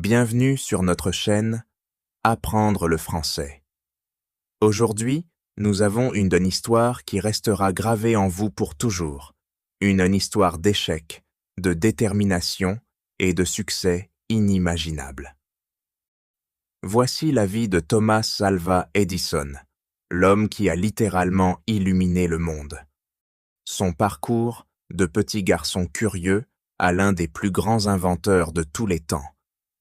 Bienvenue sur notre chaîne Apprendre le français. Aujourd'hui, nous avons une histoire qui restera gravée en vous pour toujours. Une histoire d'échec, de détermination et de succès inimaginable. Voici la vie de Thomas Alva Edison, l'homme qui a littéralement illuminé le monde. Son parcours, de petit garçon curieux à l'un des plus grands inventeurs de tous les temps,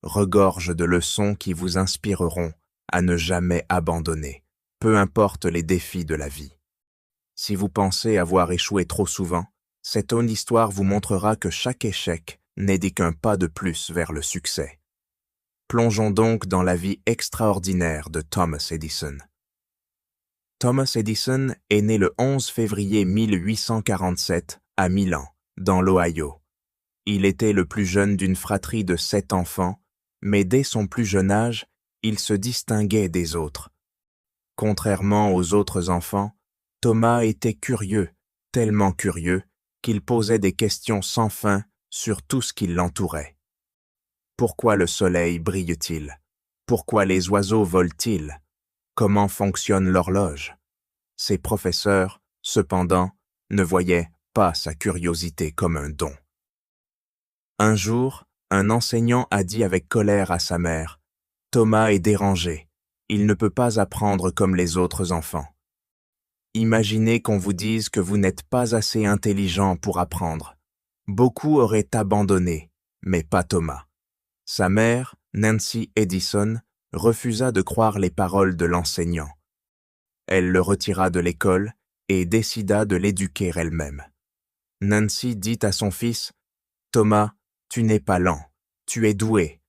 regorge de leçons qui vous inspireront à ne jamais abandonner, peu importe les défis de la vie. Si vous pensez avoir échoué trop souvent, cette histoire vous montrera que chaque échec n'est qu'un pas de plus vers le succès. Plongeons donc dans la vie extraordinaire de Thomas Edison. Thomas Edison est né le 11 février 1847 à Milan, dans l'Ohio. Il était le plus jeune d'une fratrie de 7 enfants, mais dès son plus jeune âge, il se distinguait des autres. Contrairement aux autres enfants, Thomas était curieux, tellement curieux, qu'il posait des questions sans fin sur tout ce qui l'entourait. Pourquoi le soleil brille-t-il? Pourquoi les oiseaux volent-ils? Comment fonctionne l'horloge? Ses professeurs, cependant, ne voyaient pas sa curiosité comme un don. Un jour, un enseignant a dit avec colère à sa mère, « Thomas est dérangé, il ne peut pas apprendre comme les autres enfants. » Imaginez qu'on vous dise que vous n'êtes pas assez intelligent pour apprendre. Beaucoup auraient abandonné, mais pas Thomas. Sa mère, Nancy Edison, refusa de croire les paroles de l'enseignant. Elle le retira de l'école et décida de l'éduquer elle-même. Nancy dit à son fils, « Thomas, tu n'es pas lent, tu es doué,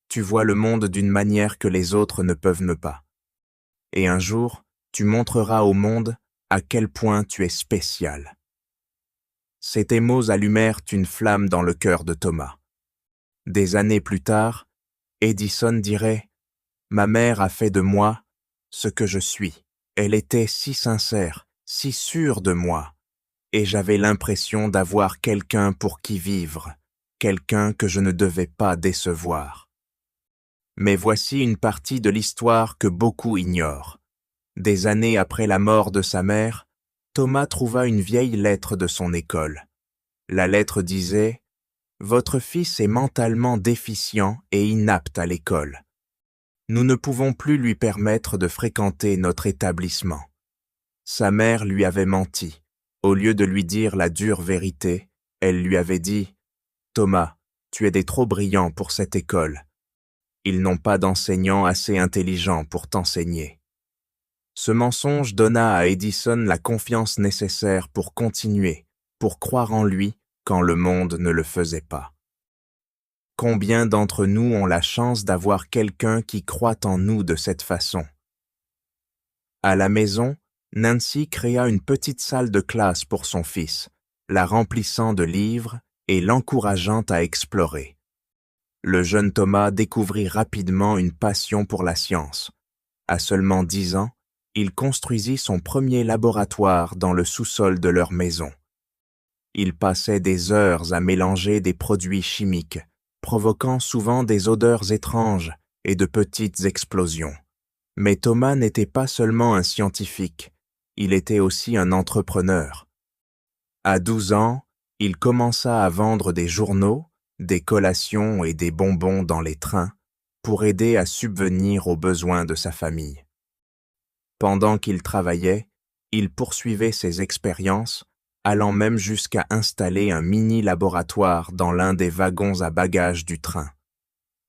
tu vois le monde d'une manière que les autres ne peuvent pas. Et un jour, tu montreras au monde à quel point tu es spécial. » Ces mots allumèrent une flamme dans le cœur de Thomas. Des années plus tard, Edison dirait « Ma mère a fait de moi ce que je suis. Elle était si sincère, si sûre de moi, et j'avais l'impression d'avoir quelqu'un pour qui vivre, quelqu'un que je ne devais pas décevoir. » Mais voici une partie de l'histoire que beaucoup ignorent. Des années après la mort de sa mère, Thomas trouva une vieille lettre de son école. La lettre disait « Votre fils est mentalement déficient et inapte à l'école. Nous ne pouvons plus lui permettre de fréquenter notre établissement. » Sa mère lui avait menti. Au lieu de lui dire la dure vérité, elle lui avait dit « Thomas, tu es trop brillant pour cette école. Ils n'ont pas d'enseignants assez intelligents pour t'enseigner. » Ce mensonge donna à Edison la confiance nécessaire pour continuer, pour croire en lui quand le monde ne le faisait pas. Combien d'entre nous ont la chance d'avoir quelqu'un qui croit en nous de cette façon? À la maison, Nancy créa une petite salle de classe pour son fils, la remplissant de livres et l'encourageant à explorer. Le jeune Thomas découvrit rapidement une passion pour la science. À seulement 10 ans, il construisit son premier laboratoire dans le sous-sol de leur maison. Il passait des heures à mélanger des produits chimiques, provoquant souvent des odeurs étranges et de petites explosions. Mais Thomas n'était pas seulement un scientifique, il était aussi un entrepreneur. À 12 ans, il commença à vendre des journaux, des collations et des bonbons dans les trains pour aider à subvenir aux besoins de sa famille. Pendant qu'il travaillait, il poursuivait ses expériences, allant même jusqu'à installer un mini-laboratoire dans l'un des wagons à bagages du train.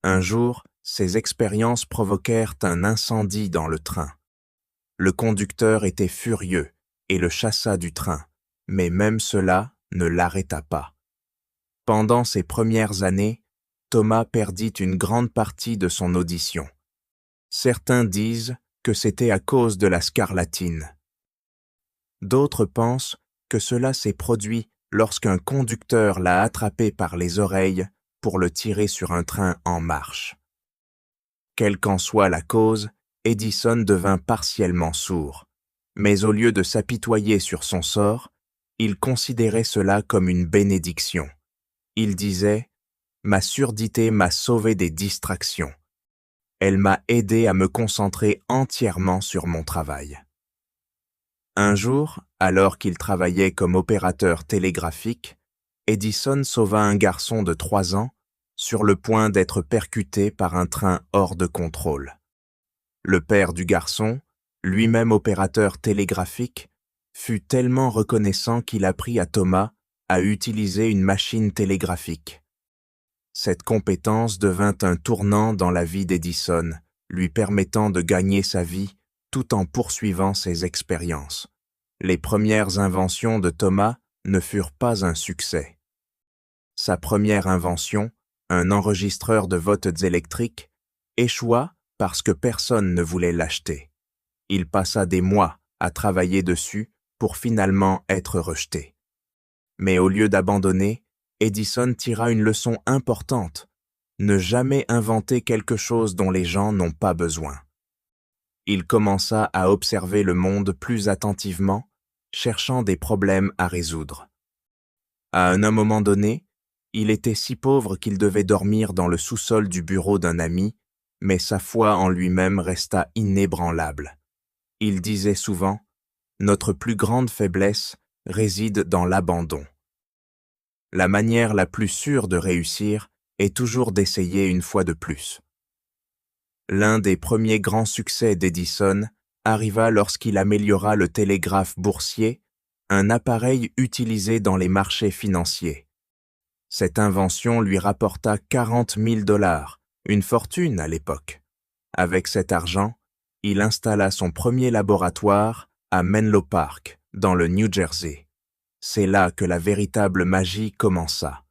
Un jour, ces expériences provoquèrent un incendie dans le train. Le conducteur était furieux et le chassa du train, mais même cela ne l'arrêta pas. Pendant ses premières années, Thomas perdit une grande partie de son audition. Certains disent que c'était à cause de la scarlatine. D'autres pensent que cela s'est produit lorsqu'un conducteur l'a attrapé par les oreilles pour le tirer sur un train en marche. Quelle qu'en soit la cause, Edison devint partiellement sourd, mais au lieu de s'apitoyer sur son sort, il considérait cela comme une bénédiction. Il disait ma surdité m'a sauvé des distractions. Elle m'a aidé à me concentrer entièrement sur mon travail. Un jour, alors qu'il travaillait comme opérateur télégraphique, Edison sauva un garçon de 3 ans sur le point d'être percuté par un train hors de contrôle. Le père du garçon, lui-même opérateur télégraphique, fut tellement reconnaissant qu'il apprit à Thomas à utiliser une machine télégraphique. Cette compétence devint un tournant dans la vie d'Edison, lui permettant de gagner sa vie tout en poursuivant ses expériences. Les premières inventions de Thomas ne furent pas un succès. Sa première invention, un enregistreur de votes électriques, échoua parce que personne ne voulait l'acheter. Il passa des mois à travailler dessus pour finalement être rejeté. Mais au lieu d'abandonner, Edison tira une leçon importante: ne jamais inventer quelque chose dont les gens n'ont pas besoin. Il commença à observer le monde plus attentivement, cherchant des problèmes à résoudre. À un moment donné, il était si pauvre qu'il devait dormir dans le sous-sol du bureau d'un ami, mais sa foi en lui-même resta inébranlable. Il disait souvent « Notre plus grande faiblesse réside dans l'abandon ». La manière la plus sûre de réussir est toujours d'essayer une fois de plus. L'un des premiers grands succès d'Edison arriva lorsqu'il améliora le télégraphe boursier, un appareil utilisé dans les marchés financiers. Cette invention lui rapporta 40 000 $, une fortune à l'époque. Avec cet argent, il installa son premier laboratoire à Menlo Park, dans le New Jersey. C'est là que la véritable magie commença.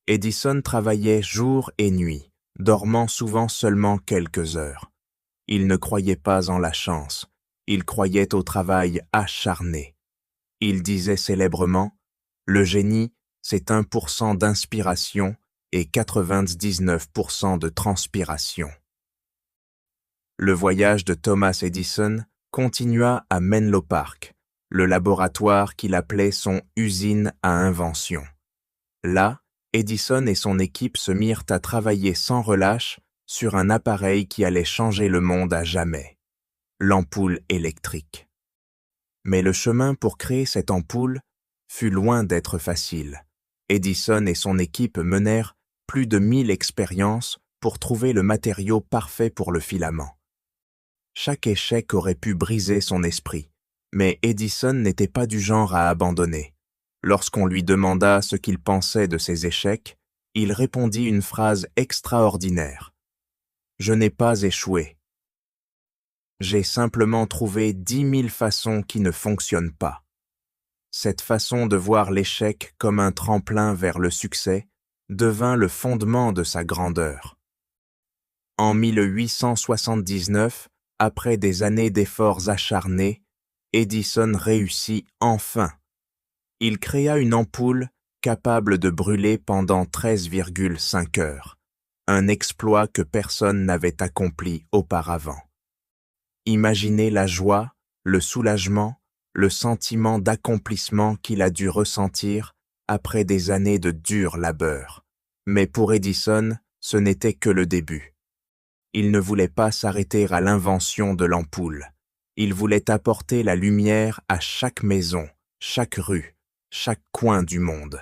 Edison travaillait jour et nuit, dormant souvent seulement quelques heures. Il ne croyait pas en la chance, il croyait au travail acharné. Il disait célèbrement « Le génie, c'est 1% d'inspiration et 99% de transpiration ». Le voyage de Thomas Edison continua à Menlo Park, le laboratoire qu'il appelait son « usine à invention ». Là, Edison et son équipe se mirent à travailler sans relâche sur un appareil qui allait changer le monde à jamais, l'ampoule électrique. Mais le chemin pour créer cette ampoule fut loin d'être facile. Edison et son équipe menèrent plus de 1000 expériences pour trouver le matériau parfait pour le filament. Chaque échec aurait pu briser son esprit, mais Edison n'était pas du genre à abandonner. Lorsqu'on lui demanda ce qu'il pensait de ses échecs, il répondit une phrase extraordinaire. « Je n'ai pas échoué. J'ai simplement trouvé 10 000 façons qui ne fonctionnent pas. » Cette façon de voir l'échec comme un tremplin vers le succès devint le fondement de sa grandeur. En 1879, après des années d'efforts acharnés, Edison réussit enfin. Il créa une ampoule capable de brûler pendant 13,5 heures, un exploit que personne n'avait accompli auparavant. Imaginez la joie, le soulagement, le sentiment d'accomplissement qu'il a dû ressentir après des années de dur labeur. Mais pour Edison, ce n'était que le début. Il ne voulait pas s'arrêter à l'invention de l'ampoule. Il voulait apporter la lumière à chaque maison, chaque rue, chaque coin du monde.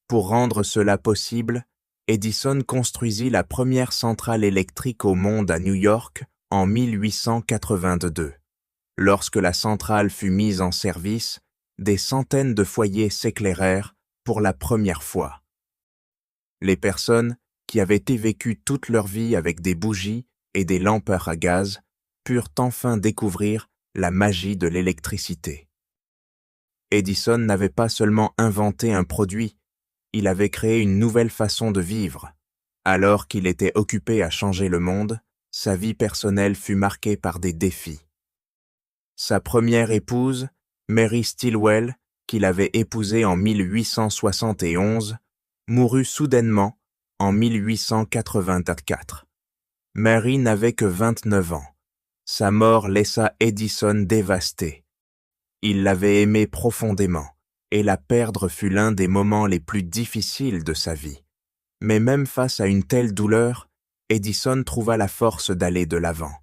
Pour rendre cela possible, Edison construisit la première centrale électrique au monde à New York en 1882. Lorsque la centrale fut mise en service, des centaines de foyers s'éclairèrent pour la première fois. Les personnes qui avaient vécu toute leur vie avec des bougies et des lampeurs à gaz purent enfin découvrir la magie de l'électricité. Edison n'avait pas seulement inventé un produit, il avait créé une nouvelle façon de vivre. Alors qu'il était occupé à changer le monde, sa vie personnelle fut marquée par des défis. Sa première épouse, Mary Stilwell, qu'il avait épousée en 1871, mourut soudainement en 1884. Mary n'avait que 29 ans. Sa mort laissa Edison dévasté. Il l'avait aimée profondément, et la perdre fut l'un des moments les plus difficiles de sa vie. Mais même face à une telle douleur, Edison trouva la force d'aller de l'avant.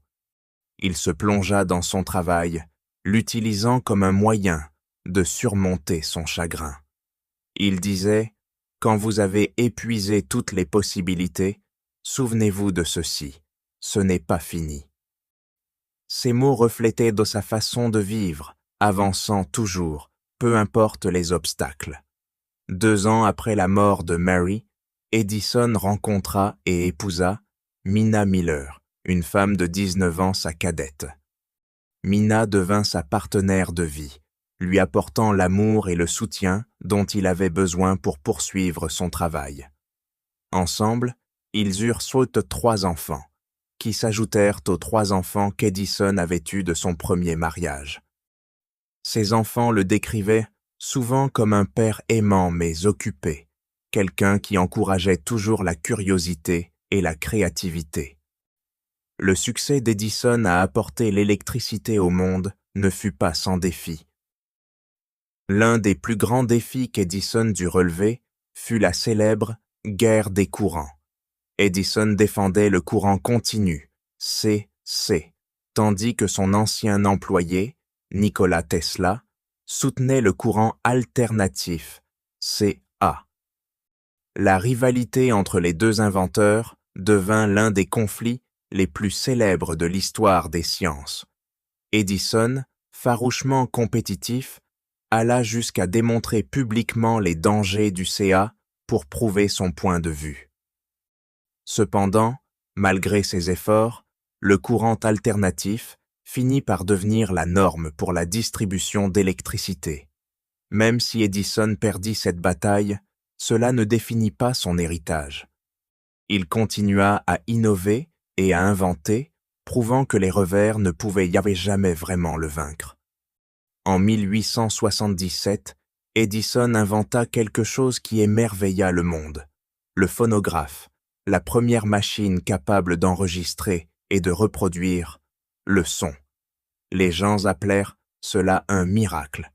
Il se plongea dans son travail, l'utilisant comme un moyen de surmonter son chagrin. Il disait « Quand vous avez épuisé toutes les possibilités, souvenez-vous de ceci, ce n'est pas fini. » Ces mots reflétaient de sa façon de vivre, avançant toujours, peu importe les obstacles. 2 ans après la mort de Mary, Edison rencontra et épousa Minna Miller, une femme de 19 ans, sa cadette. Minna devint sa partenaire de vie, lui apportant l'amour et le soutien dont il avait besoin pour poursuivre son travail. Ensemble, ils eurent 3 enfants, qui s'ajoutèrent aux 3 enfants qu'Edison avait eus de son premier mariage. Ses enfants le décrivaient souvent comme un père aimant mais occupé, quelqu'un qui encourageait toujours la curiosité et la créativité. Le succès d'Edison à apporter l'électricité au monde ne fut pas sans défi. L'un des plus grands défis qu'Edison dut relever fut la célèbre guerre des courants. Edison défendait le courant continu, CC, tandis que son ancien employé, Nikola Tesla, soutenait le courant alternatif, CA. La rivalité entre les 2 inventeurs devint l'un des conflits les plus célèbres de l'histoire des sciences. Edison, farouchement compétitif, alla jusqu'à démontrer publiquement les dangers du CA pour prouver son point de vue. Cependant, malgré ses efforts, le courant alternatif finit par devenir la norme pour la distribution d'électricité. Même si Edison perdit cette bataille, cela ne définit pas son héritage. Il continua à innover et à inventer, prouvant que les revers ne pouvaient jamais vraiment le vaincre. En 1877, Edison inventa quelque chose qui émerveilla le monde, le phonographe, la première machine capable d'enregistrer et de reproduire le son. Les gens appelèrent cela un miracle.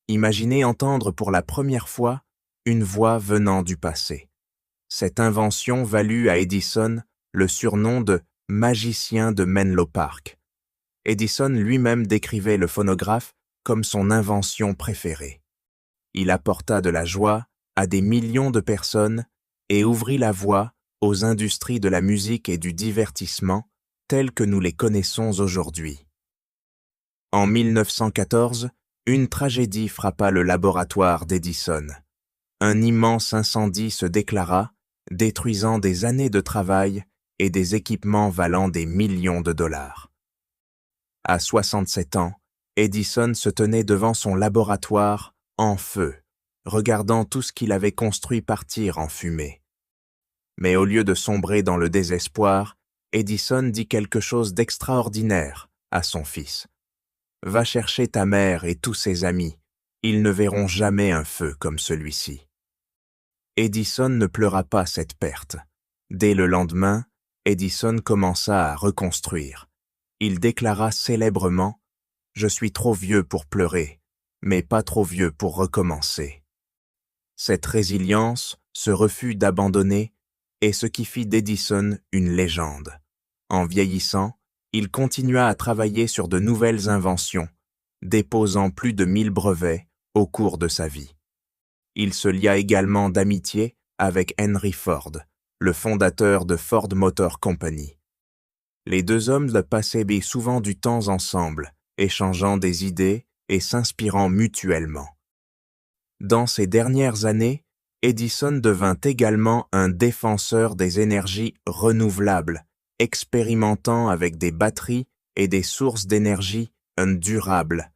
Imaginez entendre pour la première fois une voix venant du passé. Cette invention valut à Edison le surnom de « magicien de Menlo Park ». Edison lui-même décrivait le phonographe comme son invention préférée. Il apporta de la joie à des millions de personnes et ouvrit la voie aux industries de la musique et du divertissement telles que nous les connaissons aujourd'hui. En 1914, une tragédie frappa le laboratoire d'Edison. Un immense incendie se déclara, détruisant des années de travail et des équipements valant des millions de dollars. À 67 ans, Edison se tenait devant son laboratoire en feu, regardant tout ce qu'il avait construit partir en fumée. Mais au lieu de sombrer dans le désespoir, Edison dit quelque chose d'extraordinaire à son fils. « Va chercher ta mère et tous ses amis, ils ne verront jamais un feu comme celui-ci. » Edison ne pleura pas cette perte. Dès le lendemain, Edison commença à reconstruire. Il déclara célèbrement « Je suis trop vieux pour pleurer, mais pas trop vieux pour recommencer. » Cette résilience, ce refus d'abandonner, est ce qui fit d'Edison une légende. En vieillissant, il continua à travailler sur de nouvelles inventions, déposant plus de 1000 brevets au cours de sa vie. Il se lia également d'amitié avec Henry Ford, le fondateur de Ford Motor Company. Les 2 hommes passaient souvent du temps ensemble, échangeant des idées et s'inspirant mutuellement. Dans ces dernières années, Edison devint également un défenseur des énergies renouvelables, expérimentant avec des batteries et des sources d'énergie durables.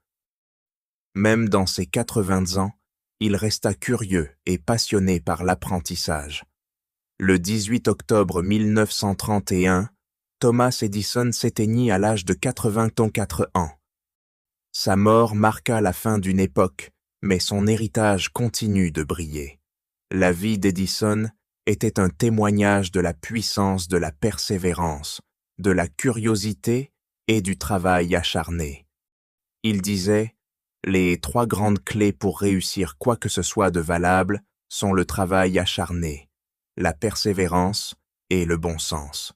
Même dans ses 80 ans, il resta curieux et passionné par l'apprentissage. Le 18 octobre 1931, Thomas Edison s'éteignit à l'âge de 84 ans. Sa mort marqua la fin d'une époque, mais son héritage continue de briller. La vie d'Edison était un témoignage de la puissance de la persévérance, de la curiosité et du travail acharné. Il disait « Les 3 grandes clés pour réussir quoi que ce soit de valable sont le travail acharné, la persévérance et le bon sens.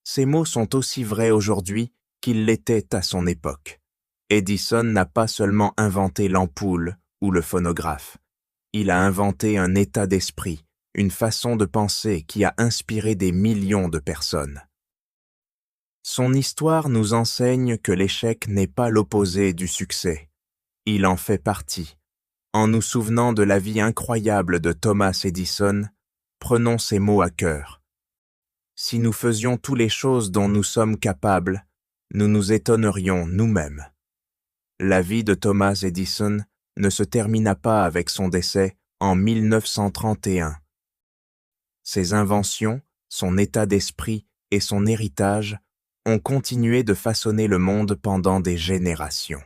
Ces mots sont aussi vrais aujourd'hui qu'ils l'étaient à son époque. Edison n'a pas seulement inventé l'ampoule ou le phonographe. Il a inventé un état d'esprit, une façon de penser qui a inspiré des millions de personnes. Son histoire nous enseigne que l'échec n'est pas l'opposé du succès. Il en fait partie. En nous souvenant de la vie incroyable de Thomas Edison, prenons ces mots à cœur. Si nous faisions toutes les choses dont nous sommes capables, nous nous étonnerions nous-mêmes. La vie de Thomas Edison ne se termina pas avec son décès en 1931. Ses inventions, son état d'esprit et son héritage ont continué de façonner le monde pendant des générations.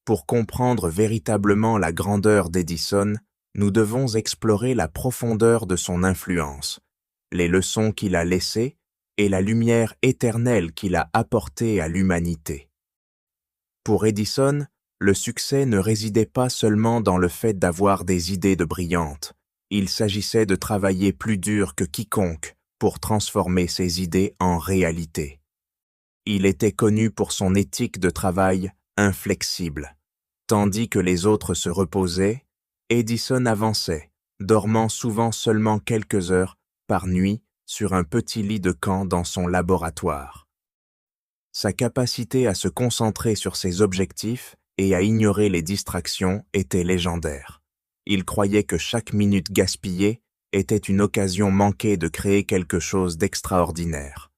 Pour comprendre véritablement la grandeur d'Edison, nous devons explorer la profondeur de son influence, les leçons qu'il a laissées et la lumière éternelle qu'il a apportée à l'humanité. Pour Edison, le succès ne résidait pas seulement dans le fait d'avoir des idées brillantes. Il s'agissait de travailler plus dur que quiconque pour transformer ses idées en réalité. Il était connu pour son éthique de travail inflexible. Tandis que les autres se reposaient, Edison avançait, dormant souvent seulement quelques heures par nuit sur un petit lit de camp dans son laboratoire. Sa capacité à se concentrer sur ses objectifs et à ignorer les distractions était légendaire. Il croyait que chaque minute gaspillée était une occasion manquée de créer quelque chose d'extraordinaire.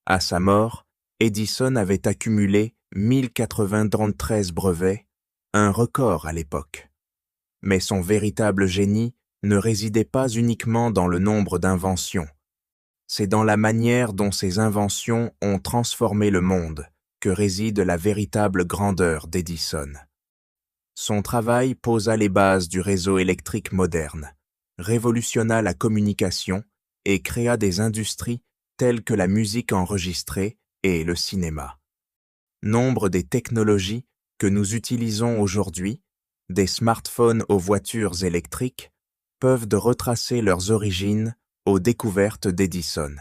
À sa mort, Edison avait accumulé 1093 brevets, un record à l'époque. Mais son véritable génie ne résidait pas uniquement dans le nombre d'inventions. C'est dans la manière dont ces inventions ont transformé le monde que réside la véritable grandeur d'Edison. Son travail posa les bases du réseau électrique moderne, révolutionna la communication et créa des industries telles que la musique enregistrée et le cinéma. Nombre des technologies que nous utilisons aujourd'hui, des smartphones aux voitures électriques, peuvent retracer leurs origines aux découvertes d'Edison.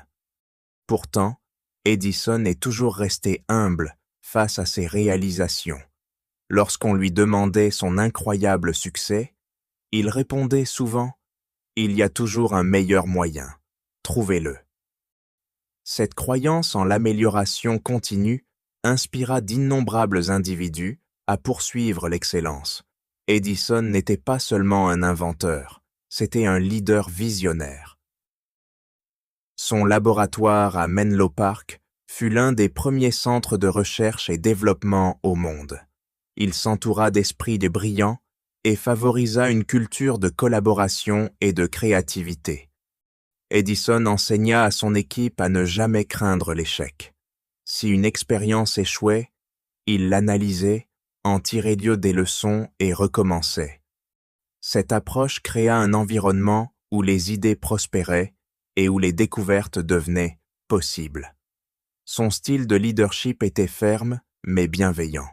Pourtant, Edison est toujours resté humble face à ses réalisations. Lorsqu'on lui demandait son incroyable succès, il répondait souvent « Il y a toujours un meilleur moyen, trouvez-le ». Cette croyance en l'amélioration continue inspira d'innombrables individus à poursuivre l'excellence. Edison n'était pas seulement un inventeur, c'était un leader visionnaire. Son laboratoire à Menlo Park fut l'un des premiers centres de recherche et développement au monde. Il s'entoura d'esprits brillants et favorisa une culture de collaboration et de créativité. Edison enseigna à son équipe à ne jamais craindre l'échec. Si une expérience échouait, il l'analysait, en tirait des leçons et recommençait. Cette approche créa un environnement où les idées prospéraient et où les découvertes devenaient possibles. Son style de leadership était ferme mais bienveillant.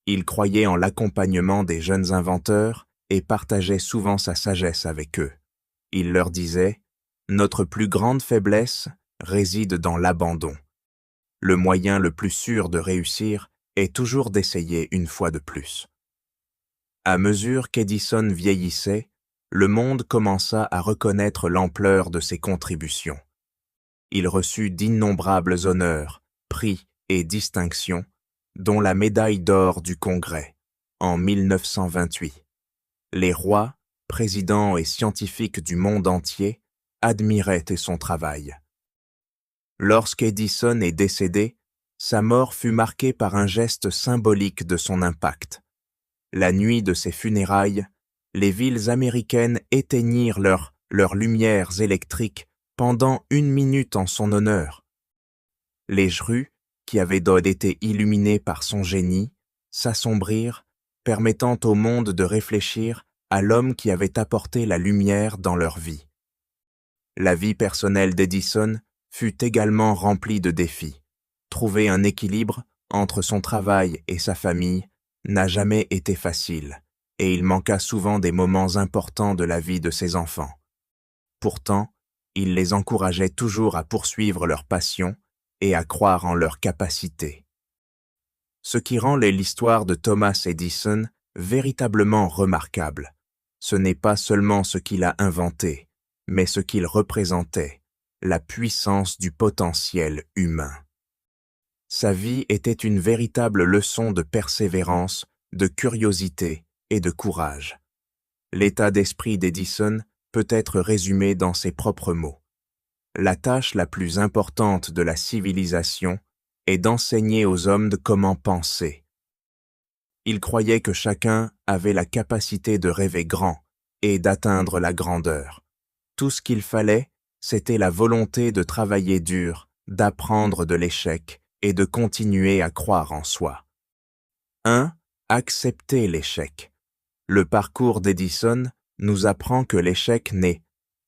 Il croyait en l'accompagnement des jeunes inventeurs et partageait souvent sa sagesse avec eux. Il leur disait « Notre plus grande faiblesse réside dans l'abandon. Le moyen le plus sûr de réussir est toujours d'essayer une fois de plus. » À mesure qu'Edison vieillissait, le monde commença à reconnaître l'ampleur de ses contributions. Il reçut d'innombrables honneurs, prix et distinctions, dont la médaille d'or du Congrès, en 1928. Les rois, présidents et scientifiques du monde entier admiraient son travail. Lorsqu'Edison est décédé, sa mort fut marquée par un geste symbolique de son impact. La nuit de ses funérailles, les villes américaines éteignirent leurs lumières électriques pendant 1 minute en son honneur. Les rues, qui avaient été illuminées par son génie, s'assombrirent, permettant au monde de réfléchir à l'homme qui avait apporté la lumière dans leur vie. La vie personnelle d'Edison fut également remplie de défis. Trouver un équilibre entre son travail et sa famille n'a jamais été facile, et il manqua souvent des moments importants de la vie de ses enfants. Pourtant, il les encourageait toujours à poursuivre leur passion et à croire en leurs capacités. Ce qui rend l'histoire de Thomas Edison véritablement remarquable, ce n'est pas seulement ce qu'il a inventé, mais ce qu'il représentait, la puissance du potentiel humain. Sa vie était une véritable leçon de persévérance, de curiosité et de courage. L'état d'esprit d'Edison peut être résumé dans ses propres mots. La tâche la plus importante de la civilisation est d'enseigner aux hommes comment penser. Il croyait que chacun avait la capacité de rêver grand et d'atteindre la grandeur. Tout ce qu'il fallait, c'était la volonté de travailler dur, d'apprendre de l'échec et de continuer à croire en soi. 1. Accepter l'échec. Le parcours d'Edison nous apprend que l'échec n'est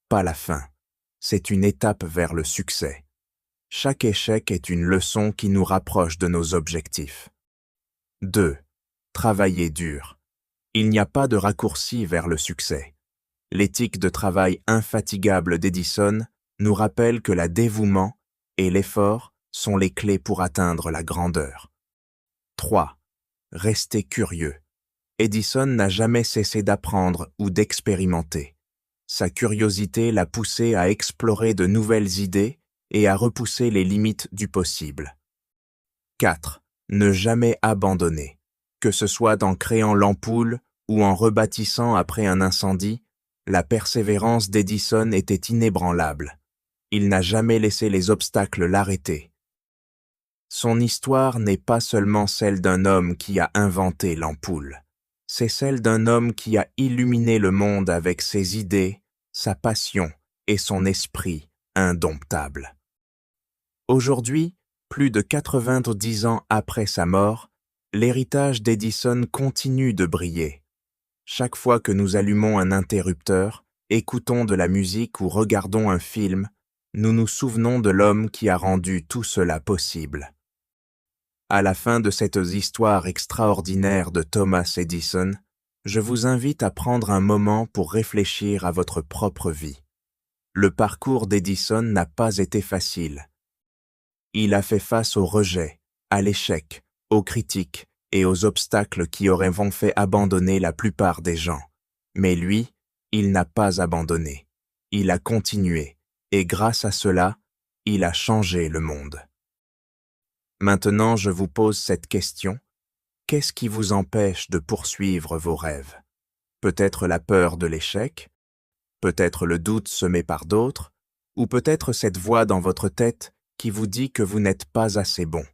pas la fin, c'est une étape vers le succès. Chaque échec est une leçon qui nous rapproche de nos objectifs. 2. Travailler dur. Il n'y a pas de raccourci vers le succès. L'éthique de travail infatigable d'Edison nous rappelle que le dévouement et l'effort sont les clés pour atteindre la grandeur. 3. Rester curieux. Edison n'a jamais cessé d'apprendre ou d'expérimenter. Sa curiosité l'a poussé à explorer de nouvelles idées et à repousser les limites du possible. 4. Ne jamais abandonner. Que ce soit en créant l'ampoule ou en rebâtissant après un incendie, la persévérance d'Edison était inébranlable. Il n'a jamais laissé les obstacles l'arrêter. Son histoire n'est pas seulement celle d'un homme qui a inventé l'ampoule. C'est celle d'un homme qui a illuminé le monde avec ses idées, sa passion et son esprit indomptable. Aujourd'hui, plus de 90 ans après sa mort, l'héritage d'Edison continue de briller. Chaque fois que nous allumons un interrupteur, écoutons de la musique ou regardons un film, nous nous souvenons de l'homme qui a rendu tout cela possible. À la fin de cette histoire extraordinaire de Thomas Edison, je vous invite à prendre un moment pour réfléchir à votre propre vie. Le parcours d'Edison n'a pas été facile. Il a fait face au rejet, à l'échec, aux critiques et aux obstacles qui auraient fait abandonner la plupart des gens. Mais lui, il n'a pas abandonné. Il a continué, et grâce à cela, il a changé le monde. Maintenant, je vous pose cette question. Qu'est-ce qui vous empêche de poursuivre vos rêves? Peut-être la peur de l'échec, peut-être le doute semé par d'autres, ou peut-être cette voix dans votre tête qui vous dit que vous n'êtes pas assez bon.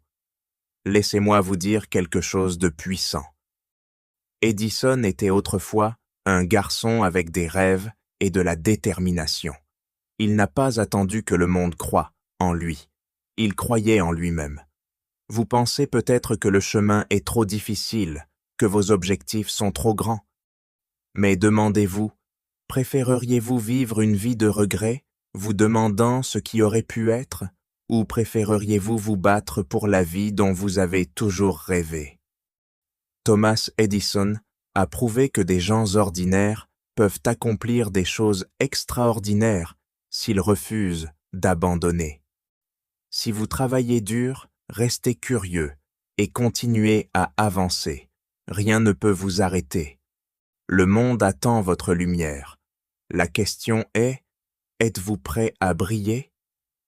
Laissez-moi vous dire quelque chose de puissant. Edison était autrefois un garçon avec des rêves et de la détermination. Il n'a pas attendu que le monde croie en lui. Il croyait en lui-même. Vous pensez peut-être que le chemin est trop difficile, que vos objectifs sont trop grands. Mais demandez-vous, préféreriez-vous vivre une vie de regret, vous demandant ce qui aurait pu être, ou préféreriez-vous vous battre pour la vie dont vous avez toujours rêvé? Thomas Edison a prouvé que des gens ordinaires peuvent accomplir des choses extraordinaires s'ils refusent d'abandonner. Si vous travaillez dur, restez curieux et continuez à avancer. Rien ne peut vous arrêter. Le monde attend votre lumière. La question est, êtes-vous prêt à briller?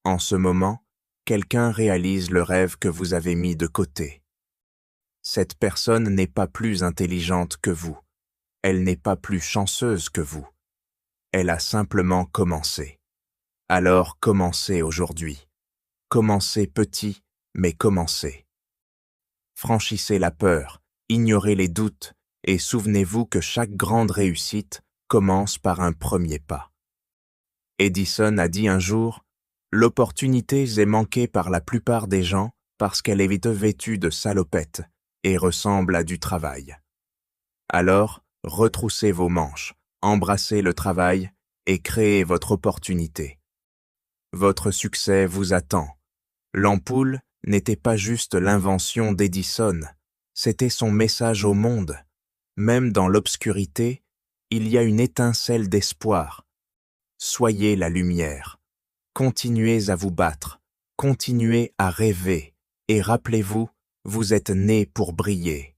En ce moment, quelqu'un réalise le rêve que vous avez mis de côté. Cette personne n'est pas plus intelligente que vous. Elle n'est pas plus chanceuse que vous. Elle a simplement commencé. Alors commencez aujourd'hui. Commencez petit, mais commencez. Franchissez la peur, ignorez les doutes et souvenez-vous que chaque grande réussite commence par un premier pas. Edison a dit un jour, « L'opportunité est manquée par la plupart des gens parce qu'elle est vêtue de salopettes et ressemble à du travail. » Alors, retroussez vos manches, embrassez le travail et créez votre opportunité. Votre succès vous attend. L'ampoule n'était pas juste l'invention d'Edison, c'était son message au monde. Même dans l'obscurité, il y a une étincelle d'espoir. soyez la lumière. Continuez à vous battre, continuez à rêver, et rappelez-vous, vous êtes nés pour briller.